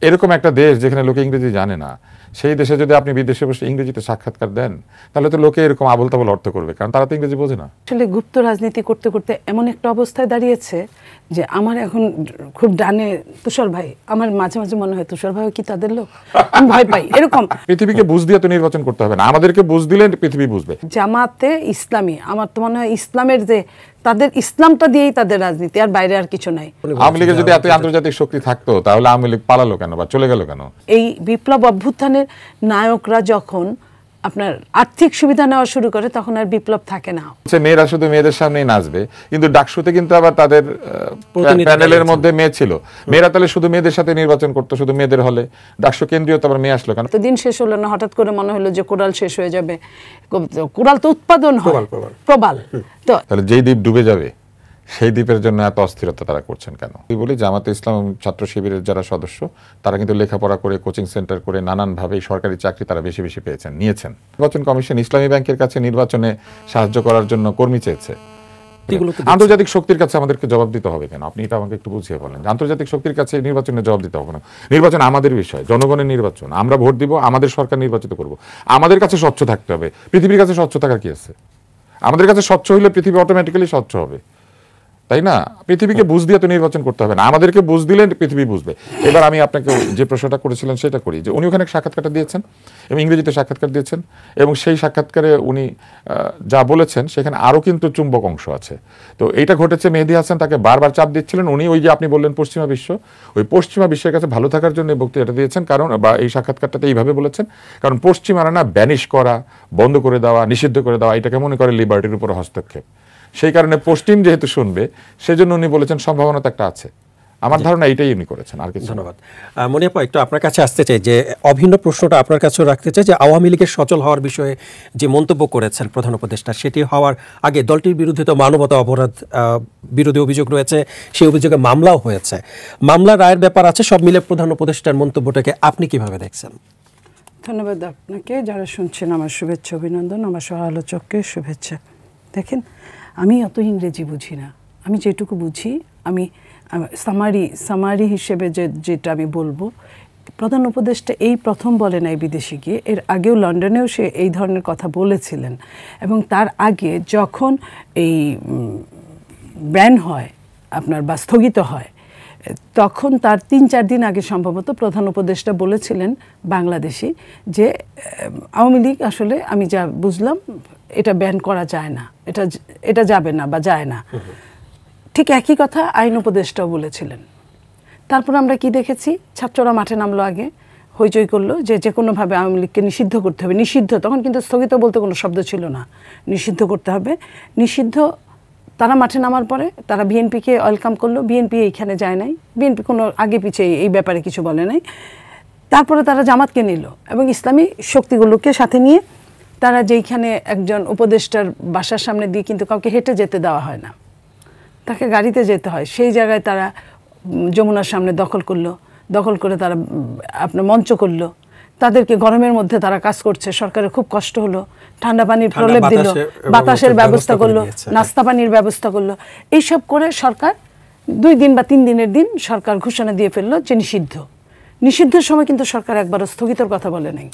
এরকম একটা দেশ যেখানে লোকে ইংরেজি জানে না, সেই দেশে যদি আপনি বিদেশে বসে ইংরেজিতে সাক্ষাৎকার দেন, তাহলে তো লোকে এরকম আবল তাবল অর্থ করবে, কারণ তারা তো ইংরেজি বোঝে না। আসলে গুপ্ত রাজনীতি করতে করতে এমন একটা অবস্থায় দাঁড়িয়েছে যে আমার এখন খুব ডানে তুষার ভাই, আমার মাঝে মাঝে মনে হয় তুষার ভাই কি তাদের লোক, আমি ভয় পাই এরকম। পৃথিবীকে বুঝ দিয়ে তো নির্বাচন করতে হবে না, আমাদেরকে বুঝ দিলে পৃথিবী বুঝবে। জামাতে ইসলামী, আমার তো মনে হয় ইসলামের যে তাদের ইসলামটা দিয়েই তাদের রাজনীতি, আর বাইরে আর কিছু নাই। আওয়ামী লীগের যদি এত আন্তর্জাতিক শক্তি থাকতো তাহলে আওয়ামী লীগ পালালো কেন বা চলে গেল কেন? এই বিপ্লব অভ্যুত্থানের নায়করা যখন আপনার আর্থিক সুবিধা নেওয়া শুরু করে তখন আর বিপ্লব থাকে না। মেয়েরা শুধু মেয়েদের সামনেই নাচবে, কিন্তু ডাকসুতে কিন্তু আবার তাদের প্যানেলের মধ্যে মেয়ে ছিল। মেয়েরা তাহলে শুধু মেয়েদের সাথে নির্বাচন করতো, শুধু মেয়েদের হলে ডাকসু কেন্দ্রীয় তো আবার মেয়ে আসলো কেন? তো দিন শেষ হলো না, হঠাৎ করে মনে হলো যে কোরাল শেষ হয়ে যাবে। কোরাল তো উৎপাদন হয়, প্রবাল। তো তাহলে যেই দ্বীপ ডুবে যাবে সেই দ্বীপের জন্য এত অস্থিরতা তারা করছেন কেন? বলি জামাতে ইসলাম ছাত্র শিবিরের যারা সদস্য তারা কিন্তু লেখাপড়া করে, কোচিং সেন্টার করে, নানানভাবে সরকারি চাকরি তারা বেশি বেশি পেয়েছেন, নিয়েছেন। নির্বাচন কমিশন ইসলামী ব্যাংকের কাছে নির্বাচনে সাহায্য করার জন্য কর্মী চেয়েছে। আন্তর্জাতিক শক্তির কাছে আমাদেরকে জবাব দিতে হবে কেন? আপনি এটা আমাকে একটু বুঝিয়ে বলেন। আন্তর্জাতিক শক্তির কাছে নির্বাচনে জবাব দিতে হবে না। নির্বাচন আমাদের বিষয়, জনগণের নির্বাচন, আমরা ভোট দিব, আমাদের সরকার নির্বাচিত করব। আমাদের কাছে স্বচ্ছ থাকতে হবে। পৃথিবীর কাছে স্বচ্ছ থাকার কি আছে? আমাদের কাছে স্বচ্ছ হইলে পৃথিবী অটোমেটিক্যালি স্বচ্ছ হবে, তাই না? পৃথিবীকে বুঝ দিয়ে তো নির্বাচন করতে হবে না, আমাদেরকে বুঝ দিলে পৃথিবী বুঝবে। এবার আমি আপনাকে যে প্রশ্নটা করেছিলেন সেটা করি, যে উনি ওখানে সাক্ষাৎকারটা দিয়েছেন এবং ইংরেজিতে সাক্ষাৎকার দিয়েছেন, এবং সেই সাক্ষাৎকারে উনি যা বলেছেন সেখানে আরও কিন্তু চুম্বক অংশ আছে। তো এইটা ঘটেছে, মেহেদী হাসান তাকে বারবার চাপ দিচ্ছিলেন, উনি ওই যে আপনি বললেন পশ্চিমা বিশ্ব, ওই পশ্চিমা বিশ্বের কাছে ভালো থাকার জন্য বক্তৃতাটা দিয়েছেন, কারণ বা এই সাক্ষাৎকারটাতে এইভাবে বলেছেন, কারণ পশ্চিমারা না ব্যানিশ করা, বন্ধ করে দেওয়া, নিষিদ্ধ করে দেওয়া, এটাকে মনে করে লিবার্টির উপর হস্তক্ষেপ। সেই কারণে পশ্চিম যেহেতু শুনবে সেজন্য উনি বলেছেন সম্ভাবনা তো একটা আছে। আমার ধারণা এটাই উনি করেছেন, আর কিছু। ধন্যবাদ। মনিয়াপা, একটু আপনার কাছে আসতে চাই, যে অভিন্ন প্রশ্নটা আপনার কাছেও রাখতে চাই, যে আওয়ামী লীগের সচল হওয়ার বিষয়ে যে মন্তব্য করেছেন প্রধান উপদেষ্টা, সেটি হওয়ার আগে দলটির বিরুদ্ধে তো মানবতা অপরাধ বিরোধী অভিযোগ রয়েছে, সেই অভিযোগে মামলাও হয়েছে, মামলা রায়ের ব্যাপার আছে, সব মিলে প্রধান উপদেষ্টার মন্তব্যটাকে আপনি কিভাবে দেখছেন? ধন্যবাদ আপনাকে, যারা শুনছেন আমার শুভেচ্ছা অভিনন্দন, আমার সহ আলোচককে শুভেচ্ছা। দেখেন, আমি অত ইংরেজি বুঝি না, আমি যেটুকু বুঝি আমি সামারি হিসেবে যেটা আমি বলবো, প্রধান উপদেষ্টা এই প্রথম বলে নাই বিদেশে গিয়ে, এর আগেও লন্ডনেও সে এই ধরনের কথা বলেছিলেন, এবং তার আগে যখন এই ব্যান হয় আপনার বা স্থগিত হয়, তখন তার ৩-৪ দিন আগে সম্ভবত প্রধান উপদেষ্টা বলেছিলেন বাংলাদেশি যে আওয়ামী লীগ আসলে আমি যা বুঝলাম এটা ব্যান করা যায় না, এটা যাবে না বা যায় না। ঠিক একই কথা আইন উপদেষ্টাও বলেছিলেন। তারপর আমরা কি দেখেছি, ছাত্ররা মাঠে নামলো, আগে হইচই করলো যে কোনোভাবে আওয়ামী লীগকে নিষিদ্ধ করতে হবে। নিষিদ্ধ, তখন কিন্তু স্থগিত বলতে কোনো শব্দ ছিল না, নিষিদ্ধ করতে হবে, নিষিদ্ধ। তারা মাঠে নামার পরে তারা বিএনপিকে ওয়েলকাম করলো, বিএনপি এইখানে যায় নাই, বিএনপি কোনো আগে পিছিয়ে এই ব্যাপারে কিছু বলে নাই। তারপরে তারা জামাতকে নিল এবং ইসলামী শক্তিগুলোকে সাথে নিয়ে তারা যেইখানে একজন উপদেষ্টার বাসার সামনে দিয়ে কিন্তু কাউকে হেঁটে যেতে দেওয়া হয় না, তাকে গাড়িতে যেতে হয়, সেই জায়গায় তারা যমুনার সামনে দখল করলো, দখল করে তারা আপনার মঞ্চ করলো, তাদেরকে গরমের মধ্যে তারা কাজ করছে, সরকারের খুব কষ্ট হলো, ঠান্ডা পানির প্রলেপ দিল, বাতাসের ব্যবস্থা করলো, নাস্তা পানির ব্যবস্থা করলো, এইসব করে সরকার 2 দিন বা 3 দিনের দিন সরকার ঘোষণা দিয়ে ফেললো যে নিষিদ্ধ। নিষিদ্ধের সময় কিন্তু সরকার একবারও স্থগিতর কথা বলে নাই,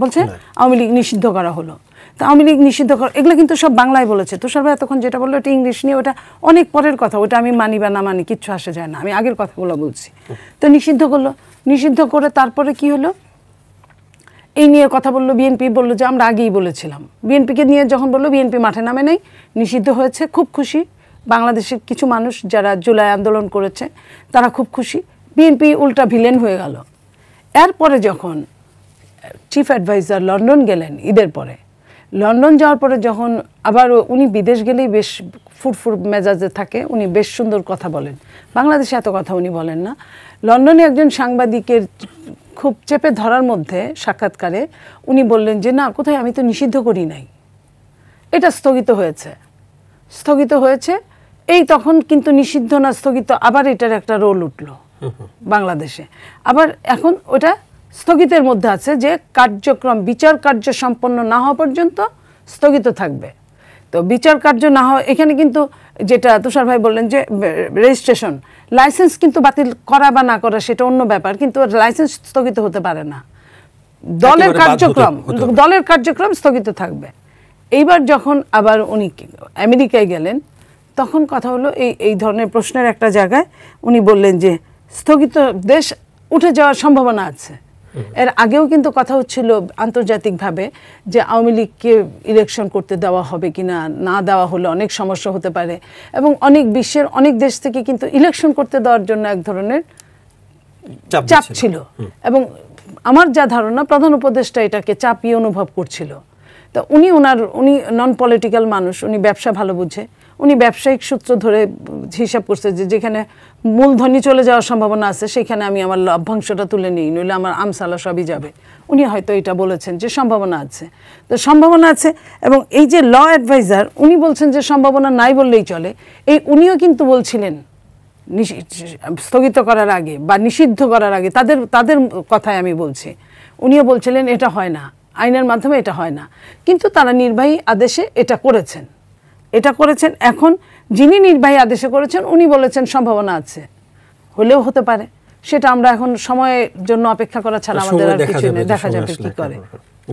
বলছে আওয়ামী লীগ নিষিদ্ধ করা হলো। তা আওয়ামী লীগ নিষিদ্ধ করা, এগুলো কিন্তু সব বাংলায় বলেছে। তুষার ভাই তখন যেটা বললো এটা ইংলিশ নিয়ে, ওটা অনেক পরের কথা, ওটা আমি মানি বা না মানি কিচ্ছু আসে যায় না, আমি আগের কথাগুলো বলছি। তো নিষিদ্ধ করলো, নিষিদ্ধ করে তারপরে কি হলো, এই নিয়ে কথা বললো, বিএনপি বললো যে আমরা আগেই বলেছিলাম। বিএনপিকে নিয়ে যখন বললো, বিএনপি মাঠে নামে নাই, নিষিদ্ধ হয়েছে, খুব খুশি। বাংলাদেশের কিছু মানুষ যারা জুলাই আন্দোলন করেছে তারা খুব খুশি, বিএনপি উল্টা ভিলেন হয়ে গেল। এরপরে যখন চিফ অ্যাডভাইজার লন্ডন গেলেন ঈদের পরে, লন্ডন যাওয়ার পরে যখন আবার উনি বিদেশ গেলেই বেশ ফুরফুর মেজাজে থাকে, উনি বেশ সুন্দর কথা বলেন, বাংলাদেশে এত কথা উনি বলেন না। লন্ডনে একজন সাংবাদিকের খুব চেপে ধরার মধ্যে সাক্ষাৎকারে উনি বললেন যে না, কোথায়, আমি তো নিষিদ্ধ করি নাই, এটা স্থগিত হয়েছে, স্থগিত হয়েছে। এই তখন কিন্তু নিষিদ্ধ না স্থগিত, আবার এটার একটা রোল উঠলো বাংলাদেশে। আবার এখন ওটা স্থগিতের মধ্যে আছে, যে কার্যক্রম বিচার কার্য সম্পন্ন না হওয়া পর্যন্ত স্থগিত থাকবে। তো বিচার কার্য না হয় এখানে কিন্তু যেটা তুষার ভাই বললেন যে রেজিস্ট্রেশন লাইসেন্স কিন্তু বাতিল করা বা না করা সেটা অন্য ব্যাপার, কিন্তু লাইসেন্স স্থগিত হতে পারে না। দলের কার্যক্রম স্থগিত থাকবে। এইবার যখন আবার উনি আমেরিকায় গেলেন তখন কথা হলো এই ধরনের প্রশ্নের একটা জায়গায় উনি বললেন যে স্থগিত দেশ উঠে যাওয়ার সম্ভাবনা আছে। এর আগেও কিন্তু কথা হচ্ছিল আন্তর্জাতিকভাবে যে আওয়ামী লীগকে ইলেকশন করতে দেওয়া হবে কিনা, না দেওয়া হলে অনেক সমস্যা হতে পারে, এবং অনেক বিশ্বের অনেক দেশ থেকে কিন্তু ইলেকশন করতে দেওয়ার জন্য এক ধরনের চাপ ছিল। এবং আমার যা ধারণা প্রধান উপদেষ্টা এটাকে চাপিয়ে অনুভব করছিল। তো উনি নন পলিটিক্যাল মানুষ, উনি ব্যবসা ভালো বুঝে, উনি ব্যবসায়িক সূত্র ধরে হিসাব করছে যে যেখানে মূলধনই চলে যাওয়ার সম্ভাবনা আছে সেখানে আমি আমার লভ্যাংশটা তুলে নিই, নইলে আমার আমসালা সবই যাবে। উনি হয়তো এটা বলেছেন যে সম্ভাবনা আছে। তো সম্ভাবনা আছে, এবং এই যে ল অ্যাডভাইজার উনি বলছেন যে সম্ভাবনা নাই বললেই চলে, উনিও কিন্তু বলছিলেন স্থগিত করার আগে বা নিষিদ্ধ করার আগে, তাদের কথাই আমি বলছি, উনিও বলছিলেন এটা হয় না, আইনের মাধ্যমে এটা হয় না, কিন্তু তারা নির্বাহী আদেশে এটা করেছেন। এখন যিনি নির্বাহী আদেশে করেছেন উনি বলেছেন সম্ভাবনা আছে, হলেও হতে পারে, সেটা আমরা এখন সময়ের জন্য অপেক্ষা করা ছাড়া আমাদের আর কিছু নেই, দেখা যাবে কি করে।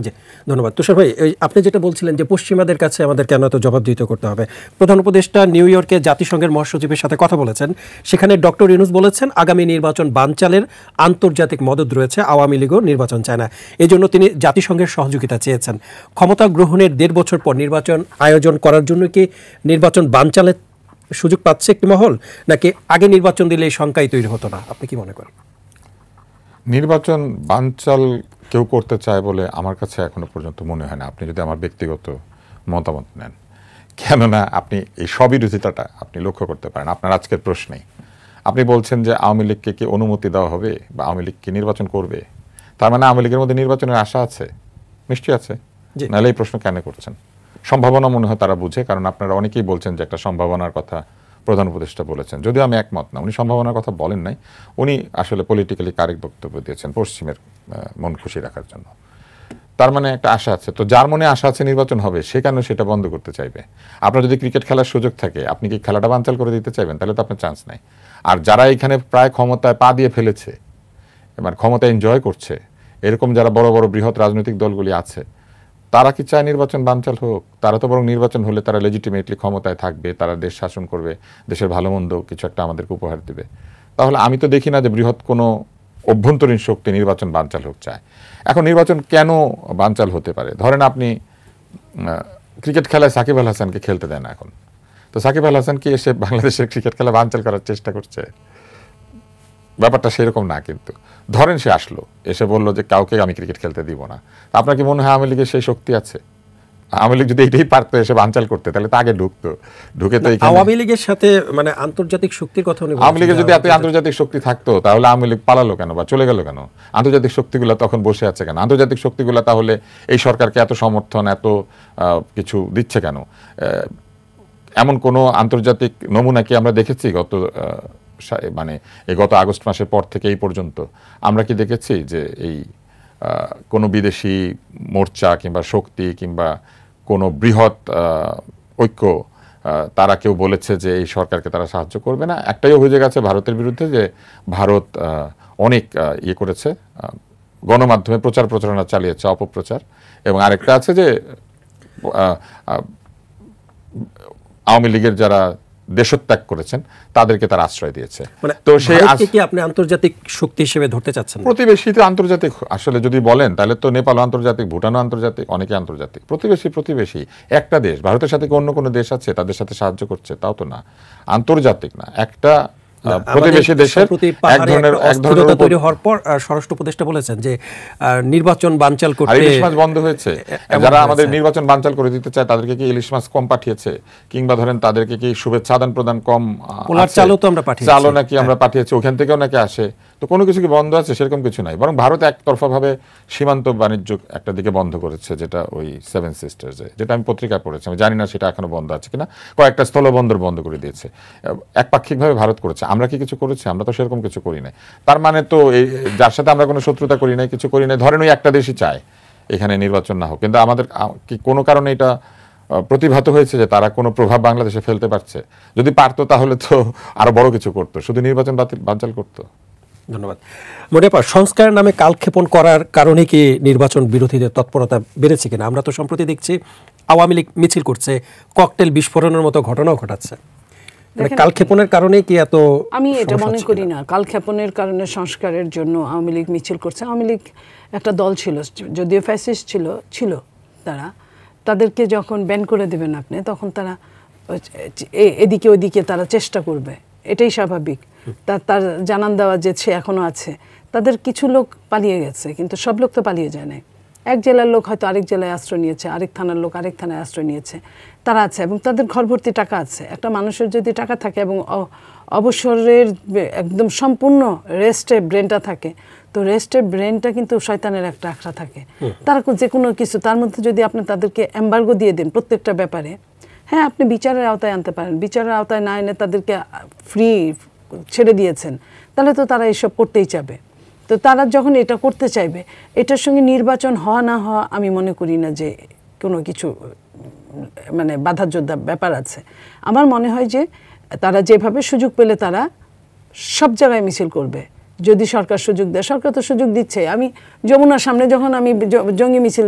জি, ধন্যবাদ। তুষার ভাই, আপনি যেটা বলছিলেন যে পশ্চিমাদের কাছে আমাদের কেন এত জবাবদিহিত করতে হবে, প্রধান উপদেষ্টা নিউ ইয়র্কে জাতিসংঘের মহাসচিবের সাথে কথা বলেছেন, সেখানে ডক্টর ইউনূস বলেছেন আগামী নির্বাচন বানচালের আন্তর্জাতিক মদদ রয়েছে, আওয়ামী লীগও নির্বাচন চায় না, এজন্য তিনি জাতিসংঘের সহযোগিতা চেয়েছেন। ক্ষমতা গ্রহণের 1.5 বছর পর নির্বাচন আয়োজন করার জন্য কি নির্বাচন বানচালের সুযোগ পাচ্ছে একটি মহল, নাকি আগে নির্বাচন দিলে এই শঙ্কাই তৈরি হতো না? আপনি কি মনে করেন? নির্বাচন বানচাল কেউ করতে চায় বলে আমার কাছে এখনো পর্যন্ত মনে হয় না, আপনি যদি আমার ব্যক্তিগত মতামত নেন। কেননা আপনি এই স্ববিরোধিতাটা আপনি লক্ষ্য করতে পারেন আপনার আজকের প্রশ্নেই। আপনি বলছেন যে আওয়ামী লীগকে কি অনুমতি দেওয়া হবে বা আওয়ামী লীগ কি নির্বাচন করবে, তার মানে আওয়ামী লীগের মধ্যে নির্বাচনের আশা আছে, নিশ্চয়ই আছে, নাহলে এই প্রশ্ন কেন করছেন? সম্ভাবনা মনে হয় তারা বুঝে, কারণ আপনারা অনেকেই বলছেন যে একটা সম্ভাবনার কথা প্রধান উপদেষ্টা বলেছেন, যদিও আমি একমত না, উনি সম্ভাবনার কথা বলেন নাই, উনি আসলে পলিটিক্যালি কারেক্ট বক্তব্য দিয়েছেন পশ্চিমের মন খুশি রাখার জন্য। তার মানে একটা আশা আছে, তো যার মনে আশা আছে নির্বাচন হবে সে কেন সেটা বন্ধ করতে চাইবে? আপনার যদি ক্রিকেট খেলার সুযোগ থাকে আপনি কি খেলাটা বানচাল করে দিতে চাইবেন? তাহলে তো আপনার চান্স নাই। আর যারা এখানে প্রায় ক্ষমতায় পা দিয়ে ফেলেছে, এবার ক্ষমতা এনজয় করছে, এরকম যারা বড় বড় বৃহৎ রাজনৈতিক দলগুলি আছে, তারা কি চায় নির্বাচন বানচাল হোক? তারা তো বরং নির্বাচন হলে তারা লেজিটিমেটলি ক্ষমতায় থাকবে, তারা দেশ শাসন করবে, দেশের ভালো মন্দ কিছু একটা আমাদেরকে উপহার দেবে। তাহলে আমি তো দেখি না যে বৃহৎ কোনো অভ্যন্তরীণ শক্তি নির্বাচন বানচাল হোক চায়। এখন নির্বাচন কেন বানচাল হতে পারে? ধরেন আপনি ক্রিকেট খেলায় সাকিব আল হাসানকে খেলতে দেন না এখন, তো সাকিব আল হাসান কি এসে বাংলাদেশের ক্রিকেট খেলা বানচাল করার চেষ্টা করছে? ব্যাপারটা সেরকম না। কিন্তু ধরেন সে আসলো, এসে বললো যে কাউকে আমি ক্রিকেট খেলতে দিব না, আপনার কি মনে হয় আওয়ামী লীগের সেই শক্তি আছে? আওয়ামী লীগ যদি এটাই পারতো এসে বানচাল করতে, তাহলে তো আগে ঢুকে তো আওয়ামী লীগের সাথে মানে আন্তর্জাতিক শক্তির কথা উনি বলছেন। আওয়ামী লীগের যদি এত আন্তর্জাতিক শক্তি থাকতো তাহলে আওয়ামী লীগ পালালো কেন বা চলে গেল কেন? আন্তর্জাতিক শক্তিগুলো তখন বসে আছে কেন? আন্তর্জাতিক শক্তিগুলো তাহলে এই সরকারকে এত সমর্থন এত কিছু দিচ্ছে কেন? এমন কোনো আন্তর্জাতিক নমুনা কি আমরা দেখেছি গত আগস্ট মাসের পর থেকে এই পর্যন্ত? আমরা কি দেখেছি যে এই কোনো বিদেশি মোর্চা কিংবা শক্তি কিংবা কোনো বৃহৎ ঐক্য তারা কেউ বলেছে যে এই সরকারকে তারা সাহায্য করবে না? একটাই অভিযোগ আছে ভারতের বিরুদ্ধে, যে ভারত অনেক করেছে, গণমাধ্যমে প্রচারণা চালিয়েছে, অপপ্রচার, এবং আরেকটা আছে যে আওয়ামী লীগের যারা দেশত্যাগ করেছেন তাদেরকে তারা আশ্রয় দিয়েছে। তো সেই কি আপনি আন্তর্জাতিক শক্তি হিসেবে ধরতে চাচ্ছেন? প্রতিবেশীতে আন্তর্জাতিক আসলে যদি বলেন তাহলে তো নেপালও আন্তর্জাতিক, ভুটানও আন্তর্জাতিক, অনেকে আন্তর্জাতিক। প্রতিবেশী একটা দেশ, ভারতের সাথে অন্য কোনো দেশ আছে তাদের সাথে সাহায্য করছে, তাও তো না, আন্তর্জাতিক না। একটা প্রতিবেশী দেশের এক ধরনের তৈরি হওয়ার পর স্বরাষ্ট্র উপদেষ্টা বলেছেন যে নির্বাচন বানচাল করতে ইলিশ মাছ বন্ধ হয়েছে। যারা আমাদের নির্বাচন বানচাল করে দিতে চায় তাদেরকে কি ইলিশ মাছ কম পাঠিয়েছে? কিংবা ধরেন তাদেরকে কি শুভেচ্ছা আদান প্রদান কম? চালও তো আমরা পাঠিয়েছি, চালও নাকি আমরা পাঠিয়েছি, ওখান থেকেও নাকি আসে। তো কোনো কিছু কি বন্ধ আছে? সেরকম কিছু নাই, বরং ভারত একতরফাভাবে সীমান্ত বাণিজ্য একটা দিকে বন্ধ করেছে, যেটা ওই 7 সিস্টার্সে, যেটা আমি পত্রিকায় পড়েছি, আমি জানি না সেটা এখনো বন্ধ আছে কিনা। কয়েকটা স্থলবন্দর বন্ধ করে দিয়েছে, একপাক্ষিকভাবে ভারত করেছে। আমরা কি কিছু করেছি? আমরা তো সেরকম কিছু করি নাই। তার মানে তো এই যার সাথে আমরা কোনো শত্রুতা করি নাই, কিছু করি নাই, ধরেন ওই একটা দেশই চায় এখানে নির্বাচন না হোক, কিন্তু আমাদের কি কোনো কারণে এটা প্রতিভাত হয়েছে যে তারা কোনো প্রভাব বাংলাদেশে ফেলতে পারছে? যদি পারতো তাহলে তো আরো বড় কিছু করতো, শুধু নির্বাচন বানচাল করতো। ধন্যবাদ। মনিয়াপা, সংস্কার নামে কালক্ষেপণ করার কারণে কি নির্বাচন বিরোধীদের তৎপরতা বেড়েছে কিনা? আমরা তো সম্প্রতি দেখছি আওয়ামী লীগ মিছিল করছে, ককটেল বিস্ফোরণের মতো ঘটনাও ঘটাচ্ছে। মানে কালক্ষেপণের কারণে কি এত? আমি এটা মনে করি না কালক্ষেপণের কারণে সংস্কারের জন্য আওয়ামী লীগ মিছিল করছে। আওয়ামী লীগ একটা দল ছিল, যদিও ফ্যাসিস্ট ছিল তারা, তাদেরকে যখন ব্যান করে দেবেন আপনি, তখন তারা এদিকে ওদিকে তারা চেষ্টা করবে, এটাই স্বাভাবিক। তার জানান দেওয়া যে সে এখনো আছে। তাদের কিছু লোক পালিয়ে গেছে, কিন্তু সব লোক তো পালিয়ে যায় না। এক জেলার লোক হয়তো আরেক জেলায় আশ্রয় নিয়েছে, আরেক থানার লোক আরেক থানায় আশ্রয় নিয়েছে, তারা আছে এবং তাদের ঘর ভর্তি টাকা আছে। একটা মানুষের যদি টাকা থাকে এবং অবসরের একদম সম্পূর্ণ রেস্টে ব্রেনটা থাকে, তো রেস্টের ব্রেনটা কিন্তু শয়তানের একটা আখড়া থাকে। তারা যে কোনো কিছু, তার মধ্যে যদি আপনি তাদেরকে এম্বার্গো দিয়ে দেন প্রত্যেকটা ব্যাপারে, হ্যাঁ আপনি বিচারের আওতায় আনতে পারেন, বিচারের আওতায় না এনে তাদেরকে ফ্রি ছেড়ে দিয়েছেন, তাহলে তো তারা এসব করতেই চাবে। তো তারা যখন এটা করতে চাইবে, এটার সঙ্গে নির্বাচন হওয়া না হওয়া আমি মনে করি না যে কোনো কিছু মানে বাধাযোদ্ধা ব্যাপার আছে। আমার মনে হয় যে তারা যেভাবে সুযোগ পেলে তারা সব জায়গায় মিছিল করবে, যদি সরকার সুযোগ দেয়। সরকার তো সুযোগ দিচ্ছে। আমি যমুনার সামনে যখন আমি জঙ্গি মিছিল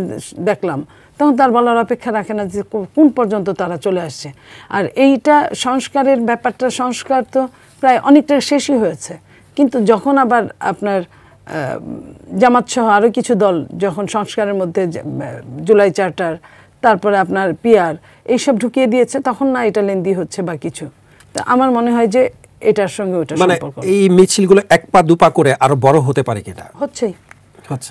দেখলাম, তখন তার বলার অপেক্ষা রাখে না যে কোন পর্যন্ত তারা চলে আসছে। আর এইটা সংস্কারের ব্যাপারটা, সংস্কার তো প্রায় অনেকটা শেষই হয়েছে, কিন্তু যখন আবার আপনার জামাত সহ আরও কিছু দল যখন সংস্কারের মধ্যে জুলাই চার্টার, তারপরে আপনার পিআর এইসব ঢুকিয়ে দিয়েছে, তখন না এটা লেন্দি হচ্ছে বা কিছু। তা আমার মনে হয় যে এটার সঙ্গে ওটা মানে সম্পর্ক, এই মিছিলগুলো এক পা দুপা করে আরো বড় হতে পারে কিনা? হচ্ছেই।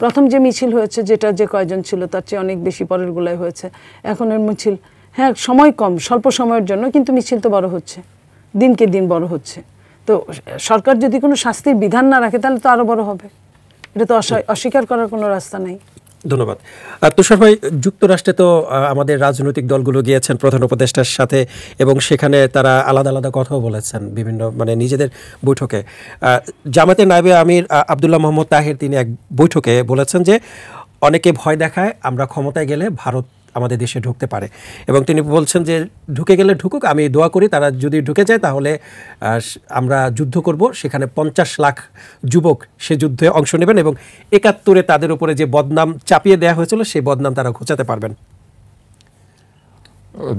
প্রথম যে মিছিল হয়েছে, যেটা যে কয়জন ছিল তার চেয়ে অনেক বেশি পরের গুলাই হয়েছে। এখন এর মিছিল, হ্যাঁ সময় কম, স্বল্প সময়ের জন্য, কিন্তু মিছিল তো বড় হচ্ছে, দিনকে দিন বড় হচ্ছে। তো সরকার যদি কোনো শাস্তির বিধান না রাখে, তাহলে তো আরো বড় হবে। এটা তো অস্বীকার করার কোনো রাস্তা নেই। ধন্যবাদ। তুষার ভাই, যুক্তরাষ্ট্রে তো আমাদের রাজনৈতিক দলগুলো গিয়েছেন প্রধান উপদেষ্টার সাথে, এবং সেখানে তারা আলাদা আলাদা কথাও বলেছেন বিভিন্ন মানে নিজেদের বৈঠকে। জামাতের নায়েবে আমির আব্দুল্লাহ মোহাম্মদ তাহের তিনি এক বৈঠকে বলেছেন যে অনেকে ভয় দেখায় আমরা ক্ষমতায় গেলে ভারত আমাদের দেশে ঢুকতে পারে, এবং তিনি বলছেন যে ঢুকে গেলে ঢুকুক, আমি দোয়া করি তারা যদি ঢুকে যায় তাহলে আমরা যুদ্ধ করব, সেখানে 50 লাখ যুবক সে যুদ্ধে অংশ নেবেন, এবং 71-এ তাদের উপরে যে বদনাম চাপিয়ে দেওয়া হয়েছিল সেই বদনাম তারা ঘোচাতে পারবেন।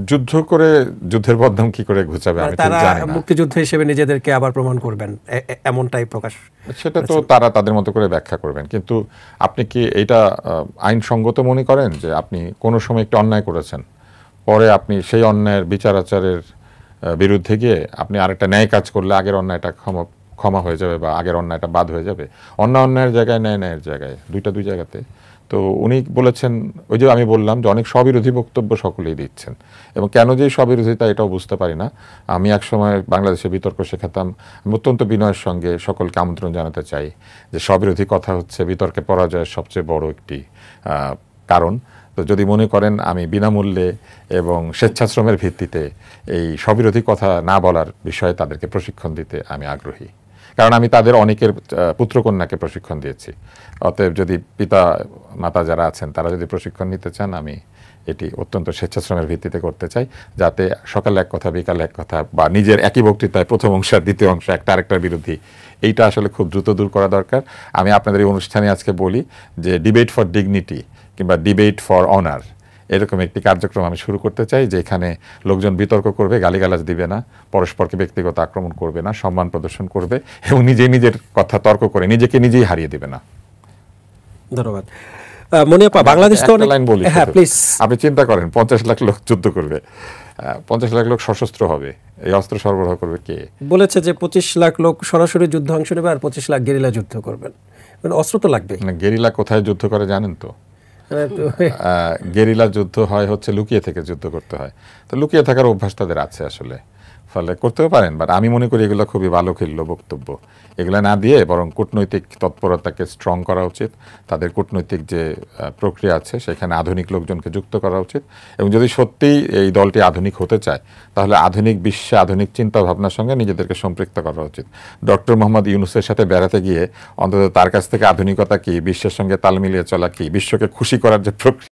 যুদ্ধ করে যুদ্ধের বদনাম কি করে ঘুচাবে আমি ঠিক তারা জানি না। মুক্তিযুদ্ধ হিসেবে নিজেদেরকে আবার প্রমাণ করবেন, এমনটাই প্রকাশ। সেটা তো তারা তাদের মতো করে ব্যাখ্যা করবেন, কিন্তু আপনি কি এটা আইনসঙ্গত মনে করেন যে আপনি কোনো সময় একটু অন্যায় করেছেন, পরে আপনি সেই অন্যায়ের বিচার আচারের বিরুদ্ধে গিয়ে আপনি আরেকটা ন্যায় কাজ করলে আগের অন্যায়টা ক্ষমা হয়ে যাবে বা আগের অন্যায়টা বাদ হয়ে যাবে? অন্যায়ের জায়গায় ন্যায়ের জায়গায়, দুই জায়গাতে। তো উনি বলেছেন, ওই যে আমি বললাম যে অনেক স্ববিরোধী বক্তব্য সকলেই দিচ্ছেন, এবং কেন যে স্ববিরোধিতা এটাও বুঝতে পারি না। আমি একসময় বাংলাদেশে বিতর্ক শেখাতাম, আমি অত্যন্ত বিনয়ের সঙ্গে সকলকে আমন্ত্রণ জানাতে চাই যে স্ববিরোধী কথা হচ্ছে বিতর্কে পরাজয়ের সবচেয়ে বড় একটি কারণ। তো যদি মনে করেন আমি বিনামূল্যে এবং স্বেচ্ছাশ্রমের ভিত্তিতে এই স্ববিরোধী কথা না বলার বিষয়ে তাদেরকে প্রশিক্ষণ দিতে আমি আগ্রহী, কারণ আমি তাদের অনেকের পুত্রকন্যাকে প্রশিক্ষণ দিয়েছি। অতএব যদি পিতা মাতা যারা আছেন তারা যদি প্রশিক্ষণ নিতে চান, আমি এটি অত্যন্ত স্বেচ্ছাশ্রমের ভিত্তিতে করতে চাই, যাতে সকালে এক কথা বিকালে এক কথা, বা নিজের একই বক্তৃতায় প্রথম অংশ আর দ্বিতীয় অংশ একটা আরেকটার বিরোধী, এইটা আসলে খুব দ্রুত দূর করা দরকার। আমি আপনাদের এই অনুষ্ঠানে আজকে বলি যে ডিবেট ফর ডিগনিটি কিংবা ডিবেট ফর অনার, এরকম একটি কার্যক্রম আমি শুরু করতে চাই, যেখানে লোকজন বিতর্ক করবে, গালিগালাজ দিবে না, পরস্পরকে ব্যক্তিগত আক্রমণ করবে না, সম্মান প্রদর্শন করবে এবং নিজের কথা তর্ক করে নিজেকে নিজেই হারিয়ে দিবে না। ধন্যবাদ। মনিয়াপা, বাংলাদেশ তো অনেক, লাইন বলি, হ্যাঁ প্লিজ। আপনি চিন্তা করেন 50 লাখ লোক যুদ্ধ করবে, 50 লাখ লোক সশস্ত্র হবে, এই অস্ত্র সরবরাহ করবে কে? বলেছে যে 25 লাখ লোক সরাসরি যুদ্ধ অংশ নেবে আর 25 লাখ গেরিলা যুদ্ধ করবেন, মানে অস্ত্র তো লাগবে। গেরিলা কোথায় যুদ্ধ করে জানেন তো? গেরিলা যুদ্ধ হয় হচ্ছে লুকিয়ে থেকে যুদ্ধ করতে হয়। তো লুকিয়ে থাকার অভ্যাস তাদের আছে আসলে, ফলে করতেও পারেন। বাট আমি মনে করি এগুলো খুবই ভালো খেললো বক্তব্য। এগুলো না দিয়ে বরং কূটনৈতিক তৎপরতাকে স্ট্রং করা উচিত, তাদের কূটনৈতিক যে প্রক্রিয়া আছে সেখানে আধুনিক লোকজনকে যুক্ত করা উচিত, এবং যদি সত্যিই এই দলটি আধুনিক হতে চায় তাহলে আধুনিক বিশ্বে আধুনিক চিন্তা ভাবনার সঙ্গে নিজেদেরকে সম্পৃক্ত করা উচিত। ডক্টর মোহাম্মদ ইউনূসের সাথে বেড়াতে গিয়ে অন্তত তার কাছ থেকে আধুনিকতা কি, বিশ্বের সঙ্গে তাল মিলিয়ে চলা কি, বিশ্বকে খুশি করার যে প্রক্রিয়া